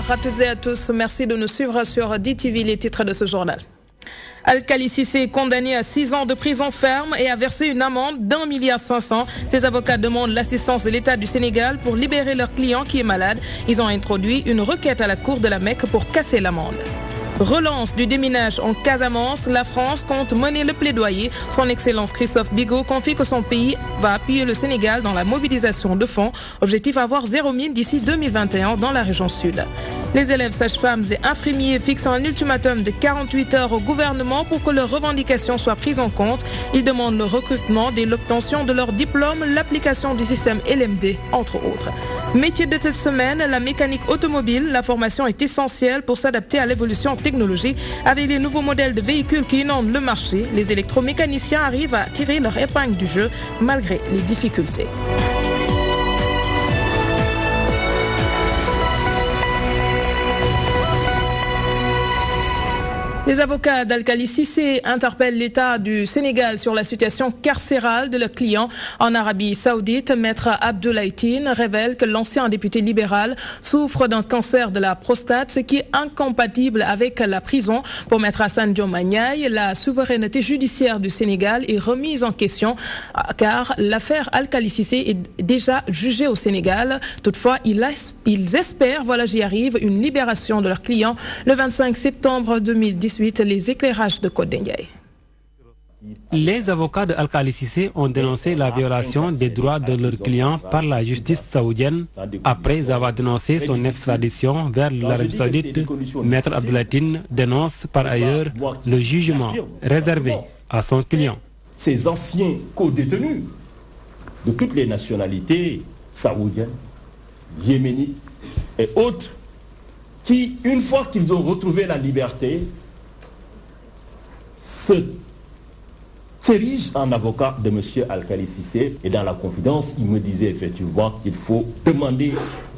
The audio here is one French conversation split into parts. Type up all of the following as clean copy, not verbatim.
Bonsoir à toutes et à tous. Merci de nous suivre sur DTV, les titres de ce journal. Alkali Cissé est condamné à 6 ans de prison ferme et a versé une amende d'1,5 milliard. Ses avocats demandent l'assistance de l'État du Sénégal pour libérer leur client qui est malade. Ils ont introduit une requête à la cour de la Mecque pour casser l'amende. Relance du déminage en Casamance, la France compte mener le plaidoyer. Son Excellence Christophe Bigot confie que son pays va appuyer le Sénégal dans la mobilisation de fonds. Objectif avoir 0 mine d'ici 2021 dans la région sud. Les élèves sages-femmes et infirmiers fixent un ultimatum de 48 heures au gouvernement pour que leurs revendications soient prises en compte. Ils demandent le recrutement et l'obtention de leur diplôme, l'application du système LMD, entre autres. Métier de cette semaine, la mécanique automobile. La formation est essentielle pour s'adapter à l'évolution technologique. Avec les nouveaux modèles de véhicules qui inondent le marché, les électromécaniciens arrivent à tirer leur épingle du jeu malgré les difficultés. Les avocats d'Alkali Cissé interpellent l'État du Sénégal sur la situation carcérale de leur client en Arabie Saoudite. Maître Abdoulaye Tine révèle que l'ancien député libéral souffre d'un cancer de la prostate, ce qui est incompatible avec la prison. Pour Maître Hassan Diomagnaï, la souveraineté judiciaire du Sénégal est remise en question car l'affaire Alkali Cissé est déjà jugée au Sénégal. Toutefois, ils espèrent, j'y arrive, une libération de leur client le 25 septembre 2018. Les éclairages de Côte d'Indiaye. Les avocats de Alkali Cissé ont dénoncé la violation des droits de leurs clients par la justice saoudienne après avoir dénoncé son extradition vers l'Arabie Saoudite. Maître Abdoulaye Tine dénonce par ailleurs le jugement réservé à son client. Ces anciens co-détenus de toutes les nationalités saoudiennes, yéménites et autres, qui, une fois qu'ils ont retrouvé la liberté, s'érige en avocat de M. Alkali Cissé. Et dans la confidence, il me disait effectivement qu'il faut demander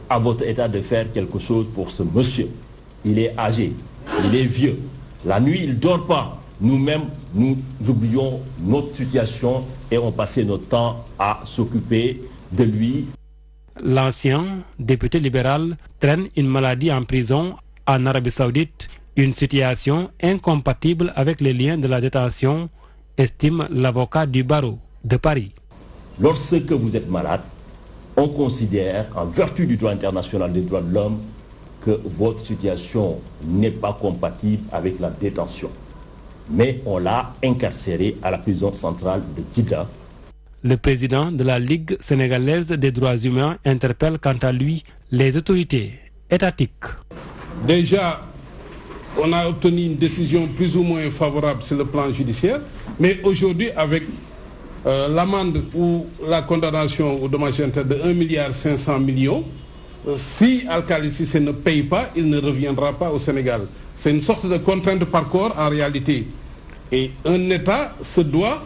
à votre État de faire quelque chose pour ce monsieur. Il est âgé, il est vieux. La nuit, il ne dort pas. Nous-mêmes, nous oublions notre situation et on passait notre temps à s'occuper de lui. L'ancien député libéral traîne une maladie en prison en Arabie Saoudite, une situation incompatible avec les liens de la détention, estime l'avocat du barreau de Paris. Lorsque vous êtes malade, on considère, en vertu du droit international des droits de l'homme, que votre situation n'est pas compatible avec la détention. Mais on l'a incarcéré à la prison centrale de Kida. Le président de la Ligue sénégalaise des droits humains interpelle quant à lui les autorités étatiques. Déjà, on a obtenu une décision plus ou moins favorable sur le plan judiciaire, mais aujourd'hui, avec l'amende ou la condamnation au dommage interne de 1,5 milliard, si Alkali Cissé ne paye pas, il ne reviendra pas au Sénégal. C'est une sorte de contrainte de parcours en réalité. Et un État se doit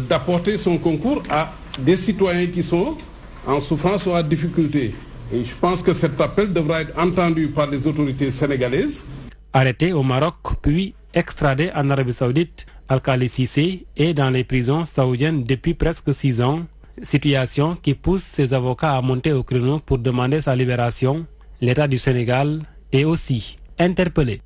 d'apporter son concours à des citoyens qui sont en souffrance ou en difficulté. Et je pense que cet appel devra être entendu par les autorités sénégalaises. Arrêté au Maroc, puis extradé en Arabie Saoudite, Alkali Cissé est dans les prisons saoudiennes depuis presque 6 ans. Situation qui pousse ses avocats à monter au créneau pour demander sa libération. L'État du Sénégal est aussi interpellé.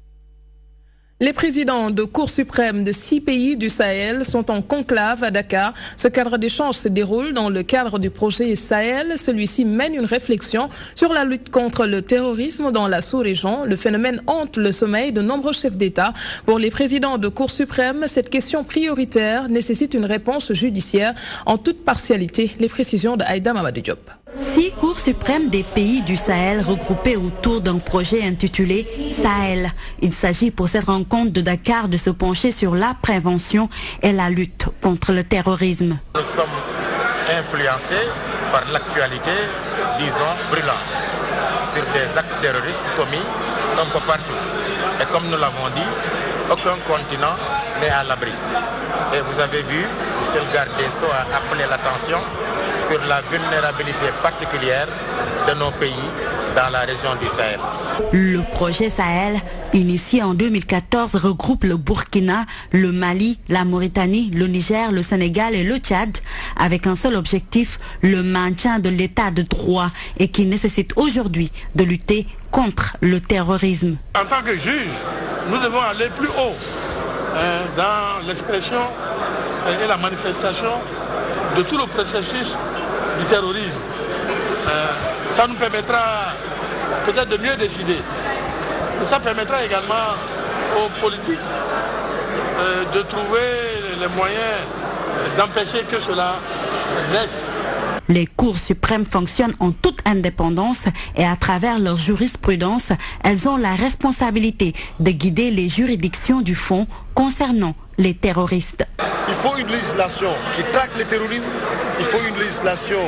Les présidents de Cour suprême de 6 pays du Sahel sont en conclave à Dakar. Ce cadre d'échange se déroule dans le cadre du projet Sahel. Celui-ci mène une réflexion sur la lutte contre le terrorisme dans la sous-région. Le phénomène hante le sommeil de nombreux chefs d'État. Pour les présidents de Cour suprême, cette question prioritaire nécessite une réponse judiciaire en toute partialité. Les précisions de Aïda Mamadou Diop. 6 cours suprêmes des pays du Sahel regroupés autour d'un projet intitulé Sahel. Il s'agit pour cette rencontre de Dakar de se pencher sur la prévention et la lutte contre le terrorisme. Nous sommes influencés par l'actualité, disons, brûlante, sur des actes terroristes commis un peu partout. Et comme nous l'avons dit, aucun continent n'est à l'abri. Et vous avez vu, M. le garde des Sceaux a appelé l'attention sur la vulnérabilité particulière de nos pays dans la région du Sahel. Le projet Sahel initié en 2014, regroupe le Burkina, le Mali, la Mauritanie, le Niger, le Sénégal et le Tchad, avec un seul objectif, le maintien de l'état de droit, et qui nécessite aujourd'hui de lutter contre le terrorisme. En tant que juge, nous devons aller plus haut dans l'expression et la manifestation de tout le processus du terrorisme. Ça nous permettra peut-être de mieux décider. Et ça permettra également aux politiques de trouver les moyens d'empêcher que cela naisse. Les cours suprêmes fonctionnent en toute indépendance et à travers leur jurisprudence, elles ont la responsabilité de guider les juridictions du fond concernant les terroristes. Il faut une législation qui traque le terrorisme, il faut une législation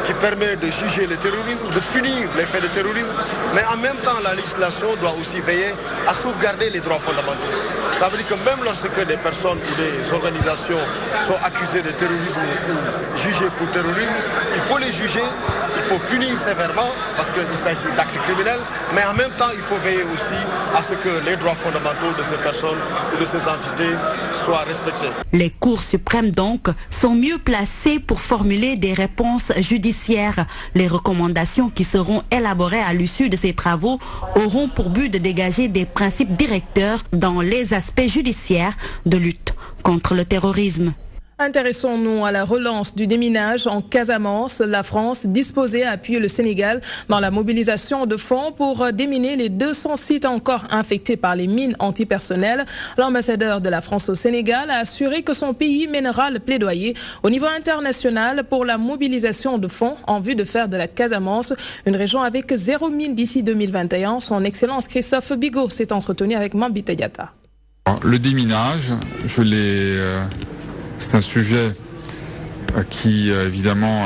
qui permet de juger le terrorisme, de punir les faits de terrorisme, mais en même temps la législation doit aussi veiller à sauvegarder les droits fondamentaux. Ça veut dire que même lorsque des personnes ou des organisations sont accusées de terrorisme ou jugées pour terrorisme, il faut les juger, il faut punir sévèrement parce qu'il s'agit d'actes criminels, mais en même temps il faut veiller aussi à ce que les droits fondamentaux de ces personnes ou de ces entités soient respectés. Les cours suprêmes donc sont mieux placées pour formuler des réponses judiciaires. Les recommandations qui seront élaborées à l'issue de ces travaux auront pour but de dégager des principes directeurs dans les aspects judiciaires de lutte contre le terrorisme. Intéressons-nous à la relance du déminage en Casamance. La France disposée à appuyer le Sénégal dans la mobilisation de fonds pour déminer les 200 sites encore infectés par les mines antipersonnelles. L'ambassadeur de la France au Sénégal a assuré que son pays mènera le plaidoyer au niveau international pour la mobilisation de fonds en vue de faire de la Casamance une région avec 0 mine d'ici 2021. Son Excellence Christophe Bigot s'est entretenu avec Mambita Diatta. Le déminage, c'est un sujet qui évidemment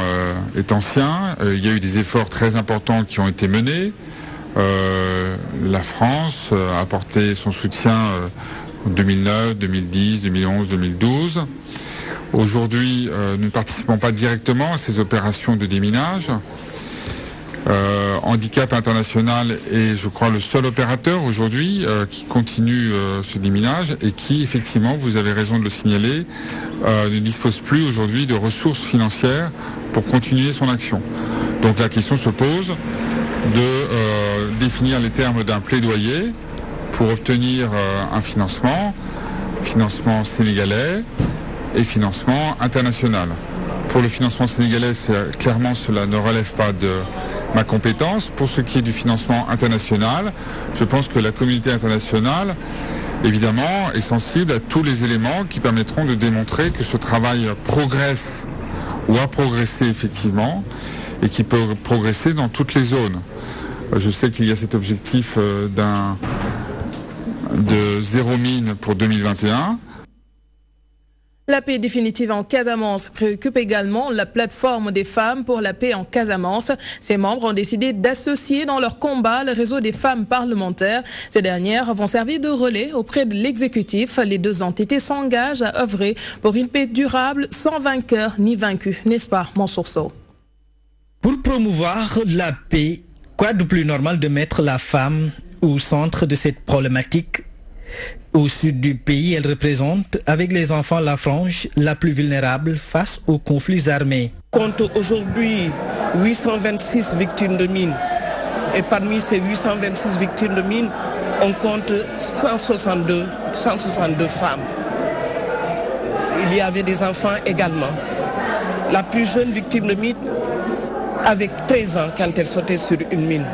est ancien. Il y a eu des efforts très importants qui ont été menés. La France a apporté son soutien en 2009, 2010, 2011, 2012. Aujourd'hui, nous ne participons pas directement à ces opérations de déminage. Handicap International est, je crois, le seul opérateur aujourd'hui qui continue ce déminage et qui, effectivement, vous avez raison de le signaler, ne dispose plus aujourd'hui de ressources financières pour continuer son action. Donc la question se pose de définir les termes d'un plaidoyer pour obtenir un financement sénégalais et financement international. Pour le financement sénégalais, clairement, cela ne relève pas de ma compétence. Pour ce qui est du financement international, je pense que la communauté internationale, évidemment, est sensible à tous les éléments qui permettront de démontrer que ce travail progresse ou a progressé effectivement et qui peut progresser dans toutes les zones. Je sais qu'il y a cet objectif de 0 mine pour 2021. La paix définitive en Casamance préoccupe également la plateforme des femmes pour la paix en Casamance. Ses membres ont décidé d'associer dans leur combat le réseau des femmes parlementaires. Ces dernières vont servir de relais auprès de l'exécutif. Les deux entités s'engagent à œuvrer pour une paix durable sans vainqueur ni vaincu. N'est-ce pas, Mansour Sow? Pour promouvoir la paix, quoi de plus normal de mettre la femme au centre de cette problématique? Au sud du pays, elle représente, avec les enfants, la frange la plus vulnérable face aux conflits armés. On compte aujourd'hui 826 victimes de mines. Et parmi ces 826 victimes de mines, on compte 162 femmes. Il y avait des enfants également. La plus jeune victime de mine avait 13 ans quand elle sautait sur une mine.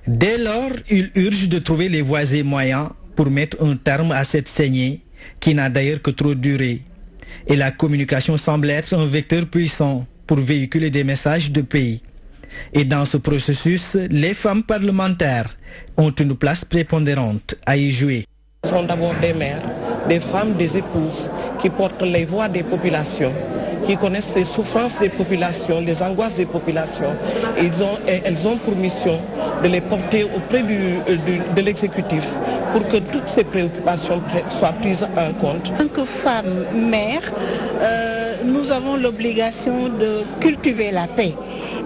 Dès lors, il urge de trouver les voies et moyens pour mettre un terme à cette saignée qui n'a d'ailleurs que trop duré. Et la communication semble être un vecteur puissant pour véhiculer des messages de paix. Et dans ce processus, les femmes parlementaires ont une place prépondérante à y jouer. Ce sont d'abord des mères, des femmes, des épouses qui portent les voix des populations, qui connaissent les souffrances des populations, les angoisses des populations. Et elles ont pour mission de les porter auprès de l'exécutif pour que toutes ces préoccupations soient prises en compte. En tant que femme mère, nous avons l'obligation de cultiver la paix.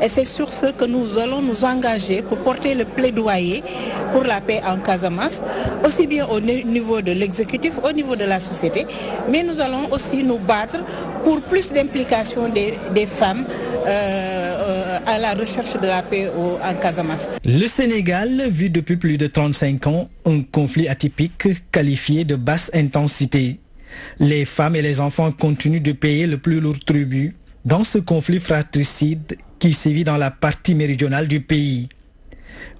Et c'est sur ce que nous allons nous engager pour porter le plaidoyer pour la paix en Casamance, aussi bien au niveau de l'exécutif, au niveau de la société, mais nous allons aussi nous battre pour plus d'implication des femmes à la recherche de la paix en Casamance. Le Sénégal vit depuis plus de 35 ans un conflit atypique qualifié de basse intensité. Les femmes et les enfants continuent de payer le plus lourd tribut dans ce conflit fratricide qui sévit dans la partie méridionale du pays.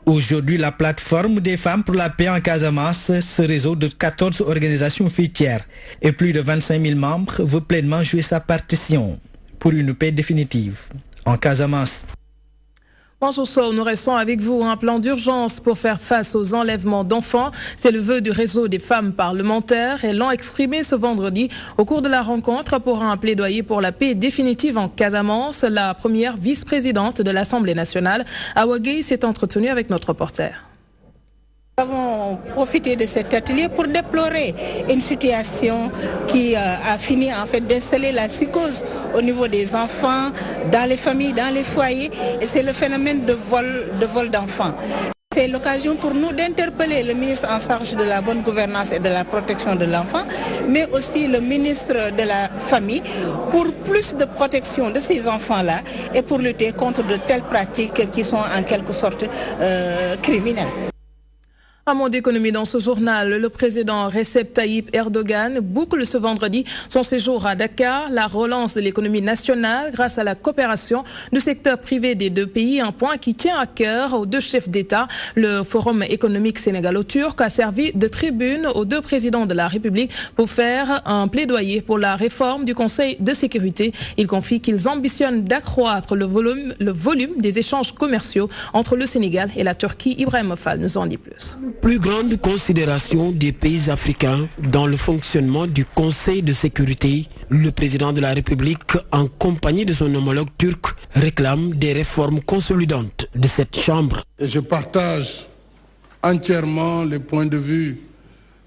Aujourd'hui, la plateforme des femmes pour la paix en Casamance, ce réseau de 14 organisations fruitières et plus de 25 000 membres, veut pleinement jouer sa partition pour une paix définitive en Casamance. Bonjour, nous restons avec vous. Un plan d'urgence pour faire face aux enlèvements d'enfants. C'est le vœu du réseau des femmes parlementaires. Elles l'ont exprimé ce vendredi au cours de la rencontre pour un plaidoyer pour la paix définitive en Casamance. La première vice-présidente de l'Assemblée nationale, Awa Gueye, s'est entretenue avec notre reporter. Nous avons profité de cet atelier pour déplorer une situation qui a fini en fait d'installer la psychose au niveau des enfants, dans les familles, dans les foyers, et c'est le phénomène de vol d'enfants. C'est l'occasion pour nous d'interpeller le ministre en charge de la bonne gouvernance et de la protection de l'enfant, mais aussi le ministre de la Famille, pour plus de protection de ces enfants-là et pour lutter contre de telles pratiques qui sont en quelque sorte criminelles. Un mot d'économie dans ce journal. Le président Recep Tayyip Erdogan boucle ce vendredi son séjour à Dakar. La relance de l'économie nationale grâce à la coopération du secteur privé des deux pays, un point qui tient à cœur aux deux chefs d'État. Le Forum économique sénégalo-turc a servi de tribune aux deux présidents de la République pour faire un plaidoyer pour la réforme du Conseil de sécurité. Il confie qu'ils ambitionnent d'accroître le volume des échanges commerciaux entre le Sénégal et la Turquie. Ibrahim Fall nous en dit plus. Plus grande considération des pays africains dans le fonctionnement du Conseil de sécurité, le président de la République, en compagnie de son homologue turc, réclame des réformes consolidantes de cette chambre. Et je partage entièrement les points de vue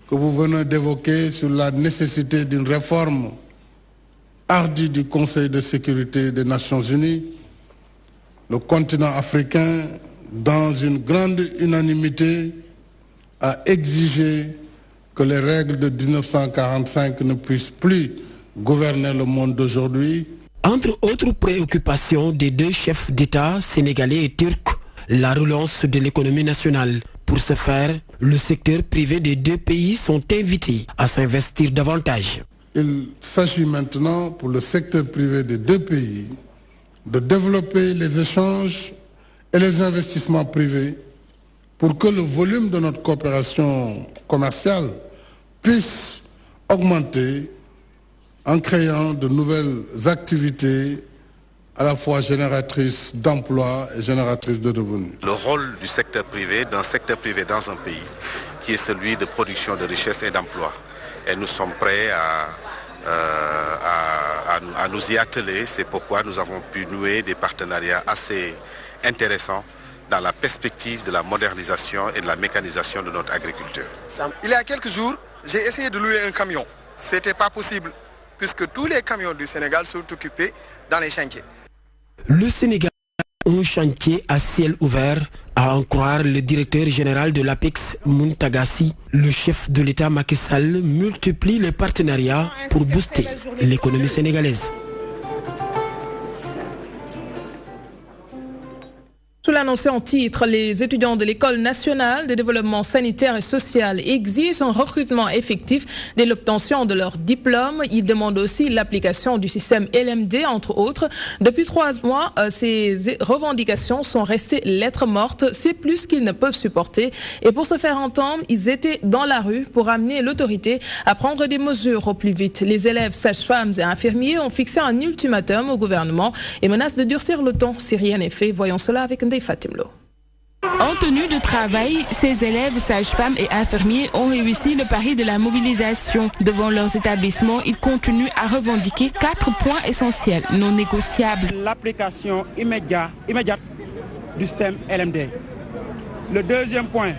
que vous venez d'évoquer sur la nécessité d'une réforme hardie du Conseil de sécurité des Nations Unies. Le continent africain, dans une grande unanimité, a exigé que les règles de 1945 ne puissent plus gouverner le monde d'aujourd'hui. Entre autres préoccupations des deux chefs d'État sénégalais et turcs, la relance de l'économie nationale. Pour ce faire, le secteur privé des deux pays sont invités à s'investir davantage. Il s'agit maintenant pour le secteur privé des deux pays de développer les échanges et les investissements privés pour que le volume de notre coopération commerciale puisse augmenter en créant de nouvelles activités à la fois génératrices d'emplois et génératrices de revenus. Le rôle du secteur privé, d'un secteur privé dans un pays, qui est celui de production de richesses et d'emplois. Et nous sommes prêts à nous y atteler. C'est pourquoi nous avons pu nouer des partenariats assez intéressants dans la perspective de la modernisation et de la mécanisation de notre agriculture. Il y a quelques jours, j'ai essayé de louer un camion. Ce n'était pas possible, puisque tous les camions du Sénégal sont occupés dans les chantiers. Le Sénégal a un chantier à ciel ouvert, à en croire le directeur général de l'APEX, Muntagassi. Le chef de l'État Macky Sall multiplie les partenariats pour booster l'économie sénégalaise. Sous l'annoncé en titre, les étudiants de l'École nationale de développement sanitaire et social exigent un recrutement effectif dès l'obtention de leur diplôme. Ils demandent aussi l'application du système LMD, entre autres. Depuis 3 mois, ces revendications sont restées lettres mortes. C'est plus qu'ils ne peuvent supporter. Et pour se faire entendre, ils étaient dans la rue pour amener l'autorité à prendre des mesures au plus vite. Les élèves, sages-femmes et infirmiers ont fixé un ultimatum au gouvernement et menacent de durcir le ton si rien n'est fait. Voyons cela avec Fatimlo. En tenue de travail, ces élèves, sages-femmes et infirmiers ont réussi le pari de la mobilisation. Devant leurs établissements, ils continuent à revendiquer 4 points essentiels, non négociables. L'application immédiate du système LMD. Le deuxième point,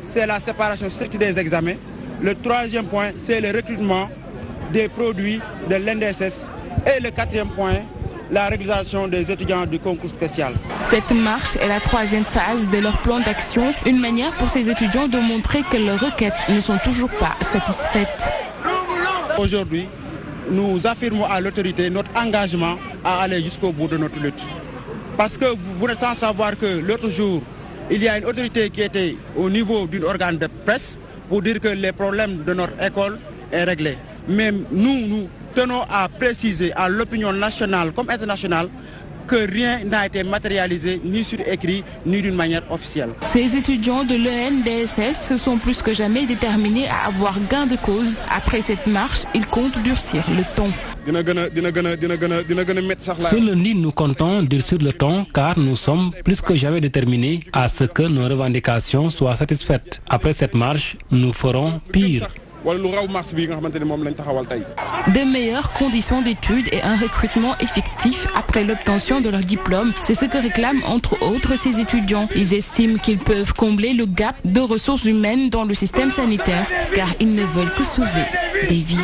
c'est la séparation stricte des examens. Le troisième point, c'est le recrutement des produits de l'NDSS. Et le quatrième point, la régularisation des étudiants du concours spécial. Cette marche est la troisième phase de leur plan d'action, une manière pour ces étudiants de montrer que leurs requêtes ne sont toujours pas satisfaites. Aujourd'hui, nous affirmons à l'autorité notre engagement à aller jusqu'au bout de notre lutte. Parce que vous n'êtes sans savoir que l'autre jour, il y a une autorité qui était au niveau d'un organe de presse pour dire que les problèmes de notre école est réglé. Mais nous tenons à préciser à l'opinion nationale comme internationale que rien n'a été matérialisé ni sur écrit ni d'une manière officielle. Ces étudiants de l'ENDSS se sont plus que jamais déterminés à avoir gain de cause. Après cette marche, ils comptent durcir le ton. Ce lundi, nous comptons durcir le ton car nous sommes plus que jamais déterminés à ce que nos revendications soient satisfaites. Après cette marche, nous ferons pire. De meilleures conditions d'études et un recrutement effectif après l'obtention de leur diplôme, c'est ce que réclament entre autres ces étudiants. Ils estiment qu'ils peuvent combler le gap de ressources humaines dans le système sanitaire car ils ne veulent que sauver des vies.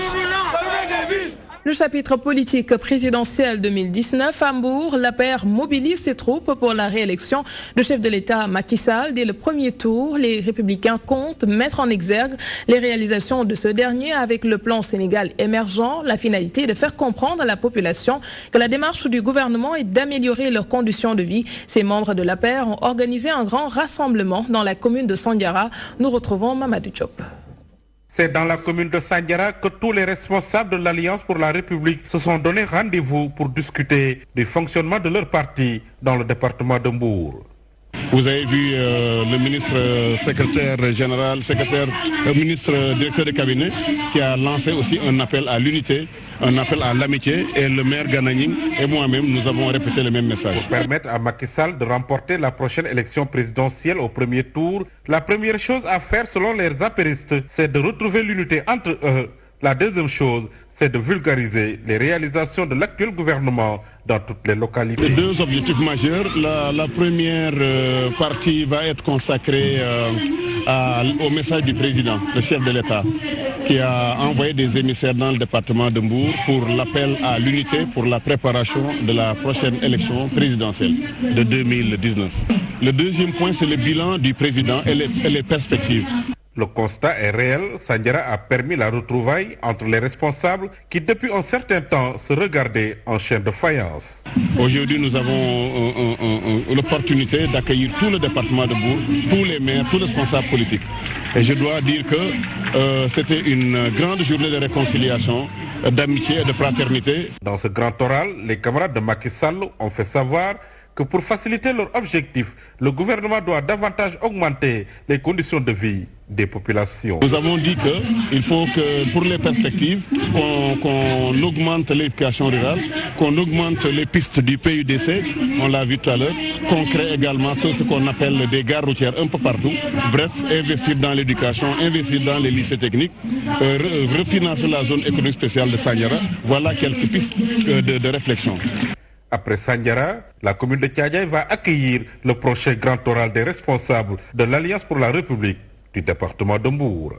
Le chapitre politique présidentiel 2019 à Mbour, l'APR mobilise ses troupes pour la réélection du chef de l'État Macky Sall. Dès le premier tour, les Républicains comptent mettre en exergue les réalisations de ce dernier avec le plan Sénégal émergent. La finalité est de faire comprendre à la population que la démarche du gouvernement est d'améliorer leurs conditions de vie. Ces membres de l'APR ont organisé un grand rassemblement dans la commune de Sandiara. Nous retrouvons Mamadou Diop. C'est dans la commune de Sandiara que tous les responsables de l'Alliance pour la République se sont donné rendez-vous pour discuter du fonctionnement de leur parti dans le département de Mbour. Vous avez vu le ministre secrétaire général, ministre directeur de cabinet qui a lancé aussi un appel à l'unité, un appel à l'amitié, et le maire Gananing et moi-même nous avons répété le même message. Pour permettre à Macky Sall de remporter la prochaine élection présidentielle au premier tour, la première chose à faire selon les apéristes, c'est de retrouver l'unité entre eux. La deuxième chose, c'est de vulgariser les réalisations de l'actuel gouvernement dans toutes les localités. Deux objectifs majeurs. La première partie va être consacrée au message du président, le chef de l'État, qui a envoyé des émissaires dans le département de Mbour pour l'appel à l'unité pour la préparation de la prochaine élection présidentielle de 2019. Le deuxième point, c'est le bilan du président et les perspectives. Le constat est réel, Sandiara a permis la retrouvaille entre les responsables qui depuis un certain temps se regardaient en chaîne de faïence. Aujourd'hui, nous avons l'opportunité d'accueillir tout le département de Mbour, tous les maires, tous les responsables politiques. Et je dois dire que c'était une grande journée de réconciliation, d'amitié et de fraternité. Dans ce grand oral, les camarades de Macky Sall ont fait savoir que pour faciliter leur objectif, le gouvernement doit davantage augmenter les conditions de vie des populations. Nous avons dit qu'il faut que pour les perspectives, qu'on augmente l'éducation rurale, qu'on augmente les pistes du PUDC, on l'a vu tout à l'heure, qu'on crée également tout ce qu'on appelle des gares routières un peu partout. Bref, investir dans l'éducation, investir dans les lycées techniques, refinancer la zone économique spéciale de Sandiara. Voilà quelques pistes de réflexion. Après Sandiara, la commune de Thiadiaye va accueillir le prochain grand oral des responsables de l'Alliance pour la République du département de Mbour.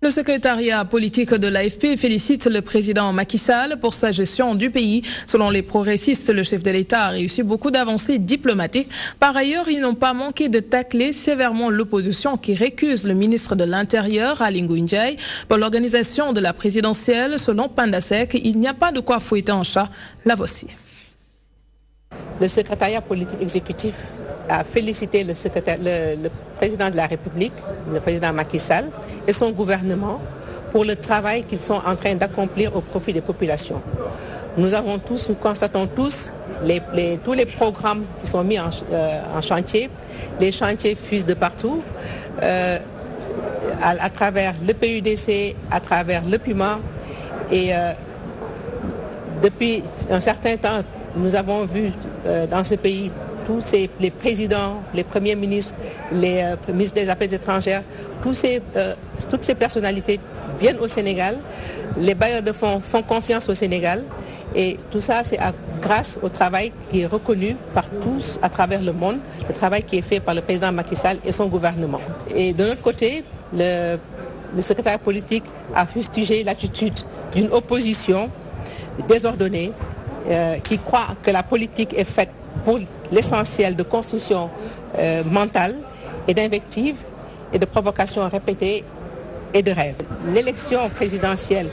Le secrétariat politique de l'AFP félicite le président Macky Sall pour sa gestion du pays. Selon les progressistes, le chef de l'État a réussi beaucoup d'avancées diplomatiques. Par ailleurs, ils n'ont pas manqué de tacler sévèrement l'opposition qui récuse le ministre de l'Intérieur, Aly Ngouille Ndiaye. Pour l'organisation de la présidentielle, selon Pandasek, il n'y a pas de quoi fouetter un chat. La voici. Le secrétariat politique exécutif a félicité le président de la République, le président Macky Sall, et son gouvernement pour le travail qu'ils sont en train d'accomplir au profit des populations. Nous constatons tous tous les programmes qui sont mis en chantier. Les chantiers fusent de partout, à travers le PUDC, à travers le PUMA. Et depuis un certain temps, nous avons vu dans ce pays les présidents, les premiers ministres, les ministres des Affaires étrangères, toutes ces personnalités viennent au Sénégal. Les bailleurs de fonds font confiance au Sénégal. Et tout ça, c'est grâce au travail qui est reconnu par tous à travers le monde, le travail qui est fait par le président Macky Sall et son gouvernement. Et de notre côté, le secrétaire politique a fustigé l'attitude d'une opposition désordonnée qui croit que la politique est faite pour l'essentiel de construction mentale et d'invective et de provocation répétée et de rêve. L'élection présidentielle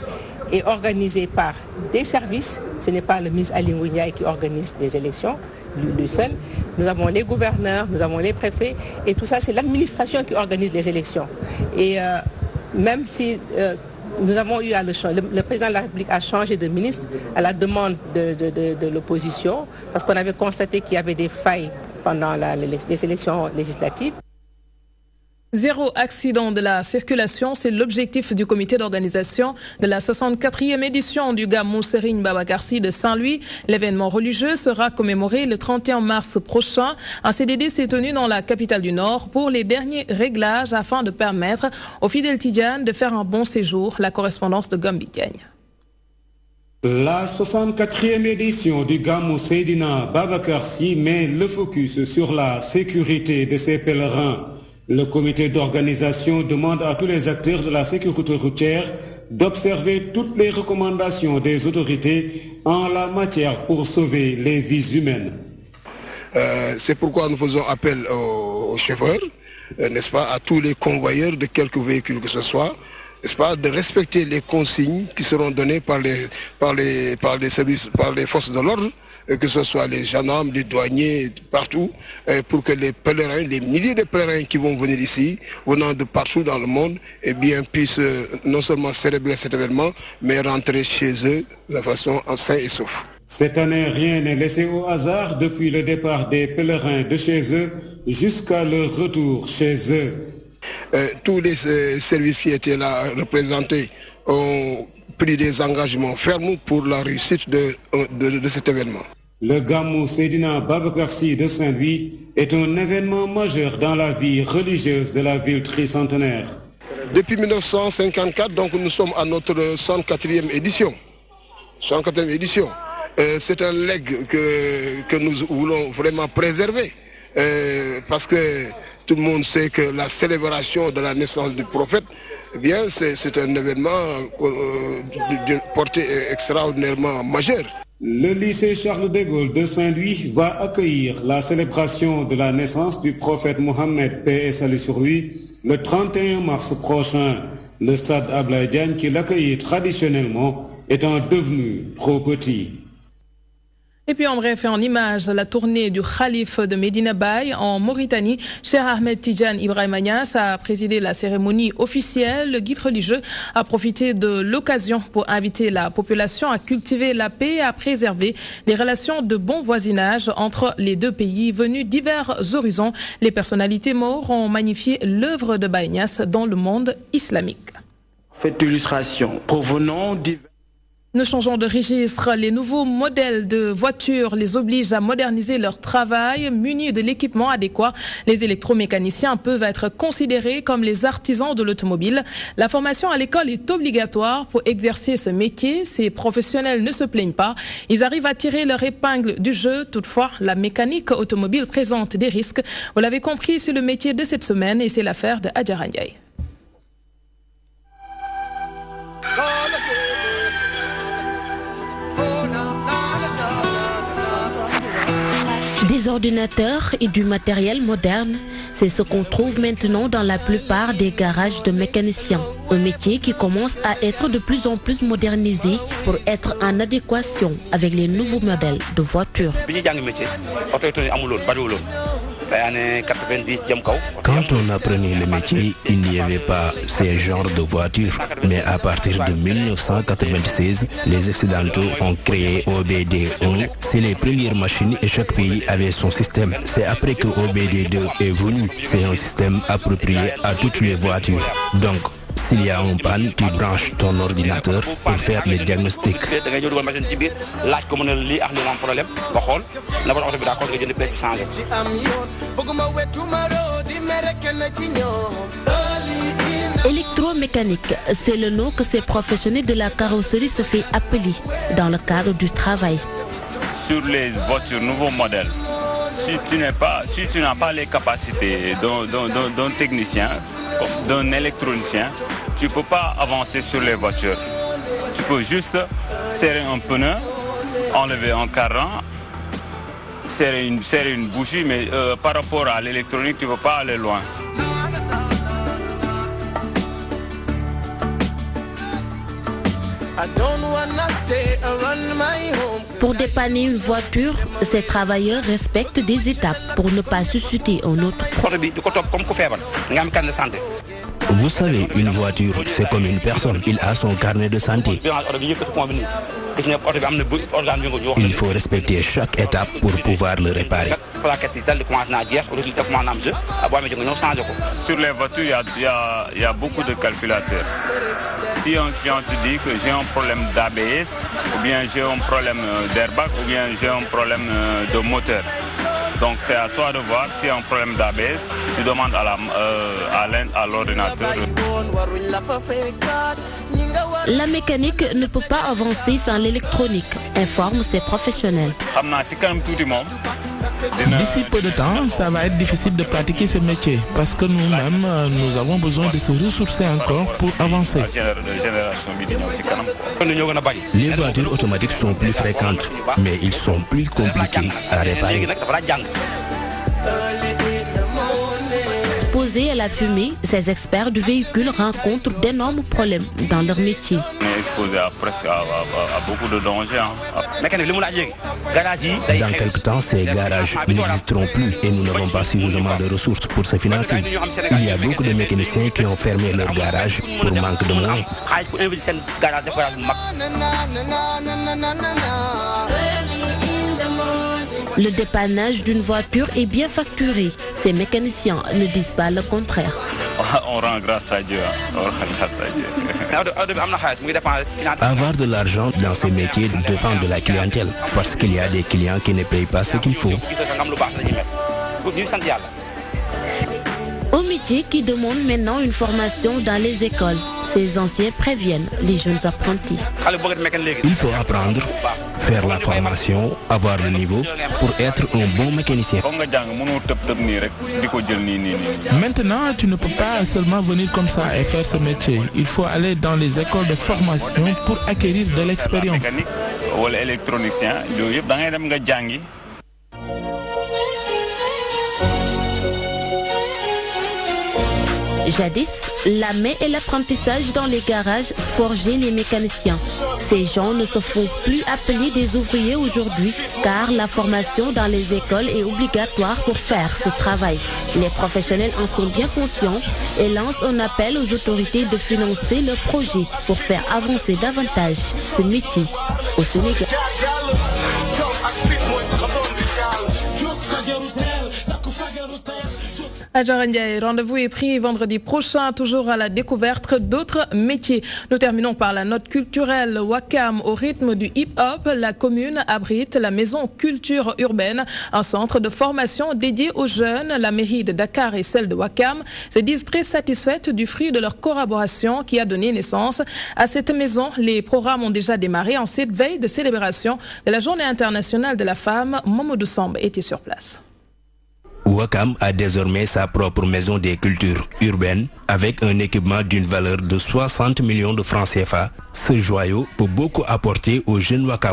est organisée par des services. Ce n'est pas le ministre Aly Ngouille Ndiaye qui organise des élections, lui seul. Nous avons les gouverneurs, nous avons les préfets, et tout ça, c'est l'administration qui organise les élections. Et même si nous avons eu à le président de la République a changé de ministre à la demande de l'opposition, parce qu'on avait constaté qu'il y avait des failles pendant les élections législatives. Zéro accident de la circulation, c'est l'objectif du comité d'organisation de la 64e édition du Gamou Serigne Babacar Sy de Saint-Louis. L'événement religieux sera commémoré le 31 mars prochain. Un CDD s'est tenu dans la capitale du Nord pour les derniers réglages afin de permettre aux fidèles tidjanes de faire un bon séjour. La correspondance de Gambi Diagne. La 64e édition du Gamou Seydina Babacar Sy met le focus sur la sécurité de ses pèlerins. Le comité d'organisation demande à tous les acteurs de la sécurité routière d'observer toutes les recommandations des autorités en la matière pour sauver les vies humaines. C'est pourquoi nous faisons appel aux chauffeurs, n'est-ce pas, à tous les convoyeurs de quelques véhicules que ce soit, n'est-ce pas, de respecter les consignes qui seront données par les services, par les forces de l'ordre, que ce soit les gendarmes, les douaniers, partout, pour que les pèlerins, les milliers de pèlerins qui vont venir ici, venant de partout dans le monde, eh bien, puissent non seulement célébrer cet événement, mais rentrer chez eux de façon sain et sauf. Cette année, rien n'est laissé au hasard depuis le départ des pèlerins de chez eux jusqu'à leur retour chez eux. Tous les services qui étaient là représentés ont pris des engagements fermes pour la réussite de cet événement. Le Gamou Seydina Babacar Sy de Saint-Louis est un événement majeur dans la vie religieuse de la ville tricentenaire. Depuis 1954, donc nous sommes à notre 104e édition. 104e édition. C'est un legs que nous voulons vraiment préserver. Parce que tout le monde sait que la célébration de la naissance du prophète, eh bien, c'est un événement d'une portée extraordinairement majeure. Le lycée Charles de Gaulle de Saint-Louis va accueillir la célébration de la naissance du prophète Mohammed, paix et salut sur lui, le 31 mars prochain. Le stade Ablaye Diagne, qui l'accueillait traditionnellement, étant devenu trop petit. Et puis en bref et en image, la tournée du Khalif de Medina Baye en Mauritanie. Cheikh Ahmed Tidjane Ibrahima Niasse a présidé la cérémonie officielle. Le guide religieux a profité de l'occasion pour inviter la population à cultiver la paix et à préserver les relations de bon voisinage entre les deux pays venus divers horizons. Les personnalités maures ont magnifié l'œuvre de Baye Niasse dans le monde islamique. Faites illustration provenant divers. Nous changeons de registre. Les nouveaux modèles de voitures les obligent à moderniser leur travail. Munis de l'équipement adéquat, les électromécaniciens peuvent être considérés comme les artisans de l'automobile. La formation à l'école est obligatoire pour exercer ce métier. Ces professionnels ne se plaignent pas. Ils arrivent à tirer leur épingle du jeu. Toutefois, la mécanique automobile présente des risques. Vous l'avez compris, c'est le métier de cette semaine et c'est l'affaire de Adjara Ndiaye. Des ordinateurs et du matériel moderne, c'est ce qu'on trouve maintenant dans la plupart des garages de mécaniciens. Un métier qui commence à être de plus en plus modernisé pour être en adéquation avec les nouveaux modèles de voitures. Quand on apprenait le métier, il n'y avait pas ces genres de voitures. Mais à partir de 1996, les Occidentaux ont créé OBD1. C'est les premières machines et chaque pays avait son système. C'est après que OBD2 est venu. C'est un système approprié à toutes les voitures. Donc, s'il y a un panne, tu branches ton ordinateur pour faire le diagnostic. Électromécanique, c'est le nom que ces professionnels de la carrosserie se fait appeler dans le cadre du travail. sur les voitures nouveaux modèles, si tu n'as pas les capacités d'un technicien, d'un électronicien, tu ne peux pas avancer sur les voitures. Tu peux juste serrer un pneu, enlever un cadran, serrer une bougie, mais par rapport à l'électronique, tu ne peux pas aller loin. Pour dépanner une voiture, ces travailleurs respectent des étapes pour ne pas susciter un autre problème. Vous savez, une voiture, c'est comme une personne. Il a son carnet de santé. Il faut respecter chaque étape pour pouvoir le réparer. Sur les voitures, il y a beaucoup de calculateurs. Si un client te dit que j'ai un problème d'ABS, ou bien j'ai un problème d'airbag, ou bien j'ai un problème de moteur. Donc c'est à toi de voir s'il y a un problème d'ABS, tu demandes à l'ordinateur. La mécanique ne peut pas avancer sans l'électronique, informent ces professionnels. D'ici peu de temps, ça va être difficile de pratiquer ce métier parce que nous-mêmes, nous avons besoin de se ressourcer encore pour avancer. Les voitures automatiques sont plus fréquentes, mais ils sont plus compliqués à réparer. Exposés à la fumée, ces experts du véhicule rencontrent d'énormes problèmes dans leur métier. On est exposé à beaucoup de dangers. Dans quelques temps, ces garages n'existeront plus et nous n'avons pas suffisamment de ressources pour se financer. Il y a beaucoup de mécaniciens qui ont fermé leur garage pour manque de moyens. Le dépannage d'une voiture est bien facturé. Ces mécaniciens ne disent pas le contraire. On rend grâce à Dieu. Avoir de l'argent dans ces métiers dépend de la clientèle, parce qu'il y a des clients qui ne payent pas ce qu'il faut. Un métier qui demande maintenant une formation dans les écoles. Ces anciens préviennent les jeunes apprentis. Il faut apprendre, faire la formation, avoir le niveau pour être un bon mécanicien. Maintenant, tu ne peux pas seulement venir comme ça et faire ce métier. Il faut aller dans les écoles de formation pour acquérir de l'expérience. Jadis, la main et l'apprentissage dans les garages forgeaient les mécaniciens. Ces gens ne se font plus appeler des ouvriers aujourd'hui car la formation dans les écoles est obligatoire pour faire ce travail. Les professionnels en sont bien conscients et lancent un appel aux autorités de financer le projet pour faire avancer davantage ce métier au Sénégal. Rendez-vous est pris vendredi prochain, toujours à la découverte d'autres métiers. Nous terminons par la note culturelle. Ouakam, au rythme du hip-hop, la commune abrite la maison culture urbaine, un centre de formation dédié aux jeunes. La mairie de Dakar et celle de Ouakam se disent très satisfaites du fruit de leur collaboration qui a donné naissance à cette maison. Les programmes ont déjà démarré en cette veille de célébration de la Journée internationale de la femme. Momodou Samb était sur place. Ouakam a désormais sa propre maison des cultures urbaines avec un équipement d'une valeur de 60 millions de francs CFA. Ce joyau peut beaucoup apporter aux jeunes Ouakam.